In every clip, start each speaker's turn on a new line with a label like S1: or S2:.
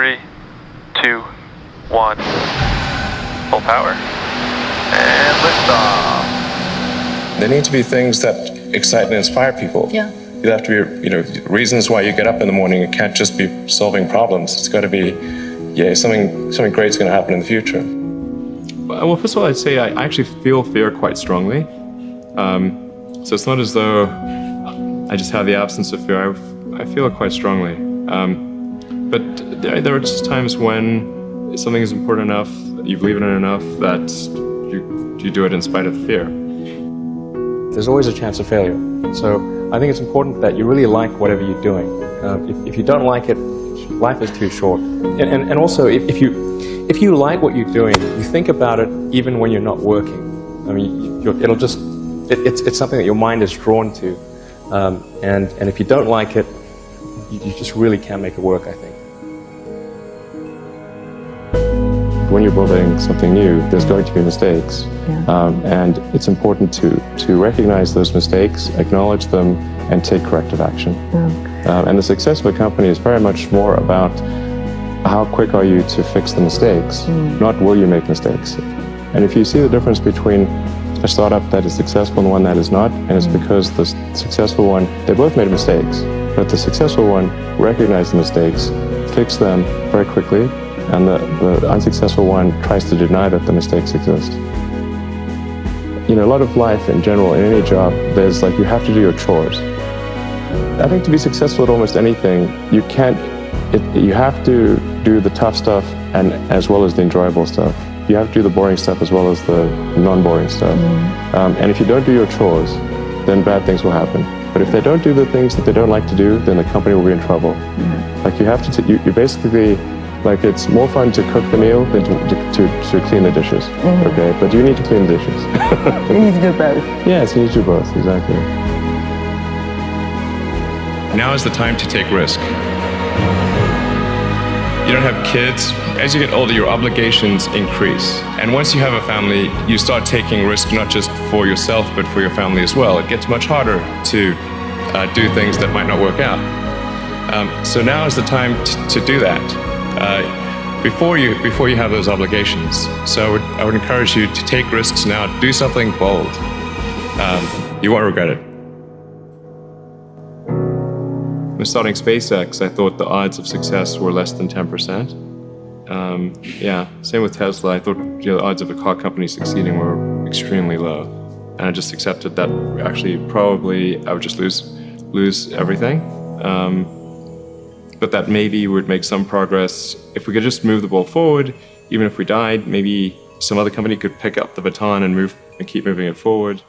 S1: 3, 2, 1. Full power. And liftoff.
S2: There need to be things that excite and inspire people.
S3: Yeah.
S2: You have to be, reasons why you get up in the morning. It can't just be solving problems. It's got to be, something great's going to happen in the future.
S4: Well, first of all, I'd say I actually feel fear quite strongly. So it's not as though I just have the absence of fear. I feel it quite strongly. But there are just times when something is important enough, you believe in it enough, that you do it in spite of the fear.
S5: There's always a chance of failure. So I think it's important that you really like whatever you're doing. If you don't like it, life is too short. And also, if you like what you're doing, you think about it even when you're not working. I mean, it's something that your mind is drawn to. And if you don't like it, you just really can't make it work, I think.
S4: When you're building something new, there's going to be mistakes. And it's important to recognize those mistakes, acknowledge them, and take corrective action. And the success of a company is very much more about how quick are you to fix the mistakes, not will you make mistakes. And if you see the difference between a startup that is successful and one that is not, and it's because the successful one, they both made mistakes, but the successful one recognized the mistakes, fixed them very quickly, and the unsuccessful one tries to deny that the mistakes exist. A lot of life in general, in any job, there's you have to do your chores. I think to be successful at almost anything, you have to do the tough stuff and as well as the enjoyable stuff. You have to do the boring stuff as well as the non-boring stuff. And if you don't do your chores, then bad things will happen. But if they don't do the things that they don't like to do, then the company will be in trouble. You have to, you basically, it's more fun to cook the meal than to clean the dishes. Okay, but you need to clean the dishes.
S3: You need to do both.
S4: Yes, you need to do both, exactly. Now is the time to take risk. You don't have kids. As you get older, your obligations increase. And once you have a family, you start taking risk not just for yourself, but for your family as well. It gets much harder to do things that might not work out. So now is the time to do that. Before you have those obligations. So I would encourage you to take risks now. Do something bold. You won't regret it. When starting SpaceX, I thought the odds of success were less than 10%. Same with Tesla. I thought the odds of a car company succeeding were extremely low. And I just accepted that actually probably I would just lose everything. But that maybe we would make some progress. If we could just move the ball forward, even if we died, maybe some other company could pick up the baton and keep moving it forward.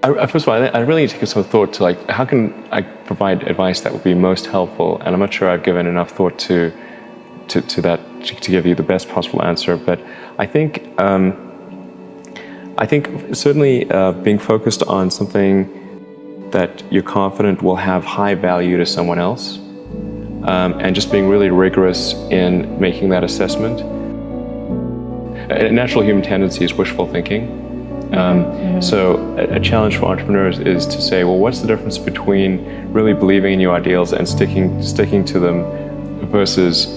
S4: First of all, I really need to give some thought to how can I provide advice that would be most helpful? And I'm not sure I've given enough thought to that to give you the best possible answer. But I think certainly being focused on something that you're confident will have high value to someone else, and just being really rigorous in making that assessment. A natural human tendency is wishful thinking. So a challenge for entrepreneurs is to say, well, what's the difference between really believing in your ideals and sticking to them versus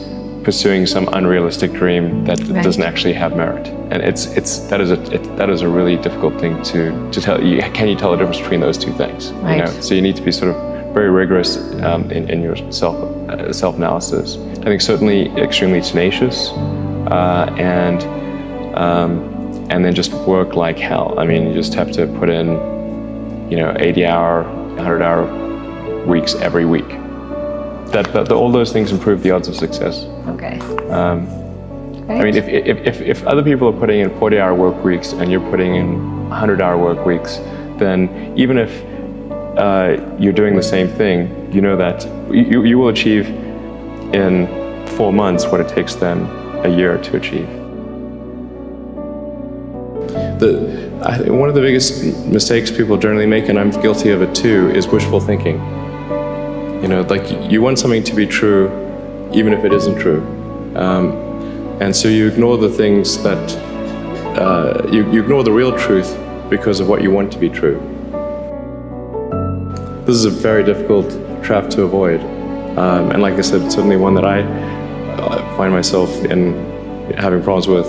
S4: pursuing some unrealistic dream that doesn't actually have merit? And that is a really difficult thing to tell. Can you tell the difference between those two things?
S3: Right.
S4: So you need to be sort of very rigorous in your self-analysis. I think certainly extremely tenacious, and then just work like hell. I mean, you just have to put in, 80-hour, 100-hour weeks every week. All those things improve the odds of success.
S3: Okay.
S4: I mean, if other people are putting in 40-hour work weeks and you're putting in 100-hour work weeks, then even if you're doing the same thing, you know that you will achieve in 4 months what it takes them a year to achieve. I think one of the biggest mistakes people generally make, and I'm guilty of it too, is wishful thinking. You want something to be true, even if it isn't true. And so you ignore the things that, you ignore the real truth because of what you want to be true. this is a very difficult trap to avoid. And like I said, certainly one that I find myself in having problems with.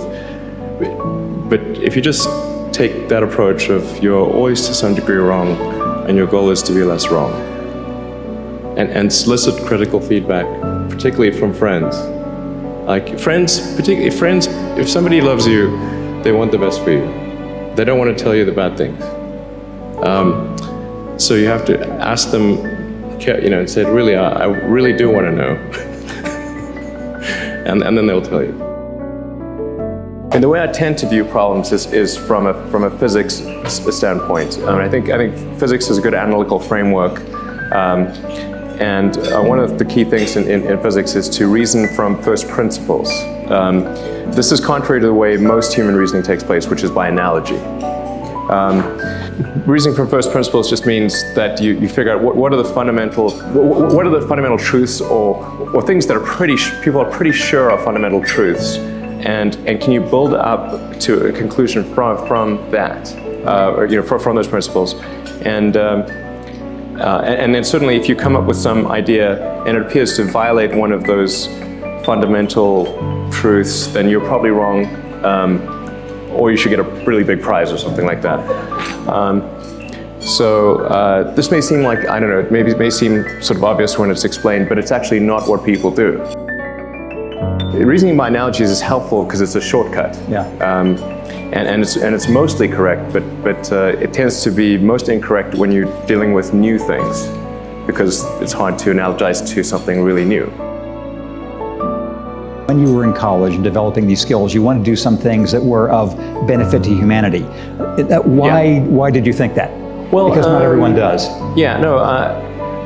S4: But if you just take that approach of you're always to some degree wrong, and your goal is to be less wrong, and solicit critical feedback, particularly from friends. Like friends, particularly friends, if somebody loves you, they want the best for you. They don't want to tell you the bad things. So you have to ask them, and say, really, I really do want to know. and then they'll tell you. And the way I tend to view problems is from a physics standpoint. I think physics is a good analytical framework. And one of the key things in physics is to reason from first principles. This is contrary to the way most human reasoning takes place, which is by analogy. Reasoning from first principles just means that you figure out what are the fundamental truths or things that people are pretty sure are fundamental truths, and can you build up to a conclusion from that, from those principles, and then certainly if you come up with some idea and it appears to violate one of those fundamental truths, then you're probably wrong, or you should get a really big prize or something like that. This may seem like, I don't know, it may seem sort of obvious when it's explained, but it's actually not what people do. Reasoning by analogies is helpful because it's a shortcut. Yeah. And it's mostly correct, but it tends to be most incorrect when you're dealing with new things, because it's hard to analogize to something really new.
S3: When you were in college and developing these skills, you wanted to do some things that were of benefit to humanity. Why did you think that? Well, because not everyone does.
S4: Yeah, no,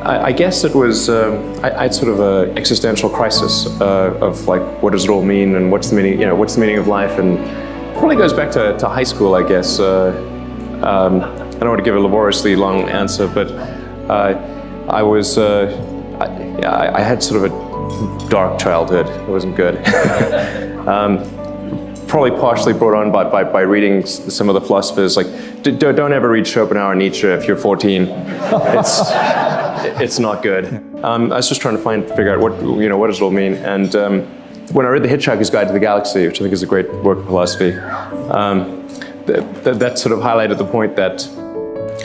S4: I guess it was, I had sort of an existential crisis of like, what does it all mean, and what's the meaning, what's the meaning of life, and it probably goes back to high school, I guess. I don't want to give a laboriously long answer, but I was, I had sort of a dark childhood. It wasn't good. Probably partially brought on by reading some of the philosophers. Like, don't ever read Schopenhauer and Nietzsche if you're 14. It's not good. I was just trying to figure out what does it all mean. And when I read The Hitchhiker's Guide to the Galaxy, which I think is a great work of philosophy, that sort of highlighted the point that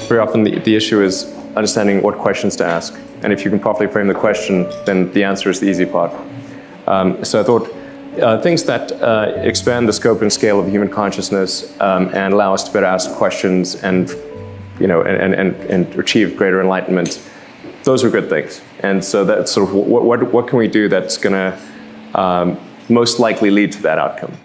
S4: very often the issue is understanding what questions to ask. And if you can properly frame the question, then the answer is the easy part. So I thought things that expand the scope and scale of the human consciousness and allow us to better ask questions and achieve greater enlightenment, those are good things. And so that's sort of what can we do that's going to most likely lead to that outcome.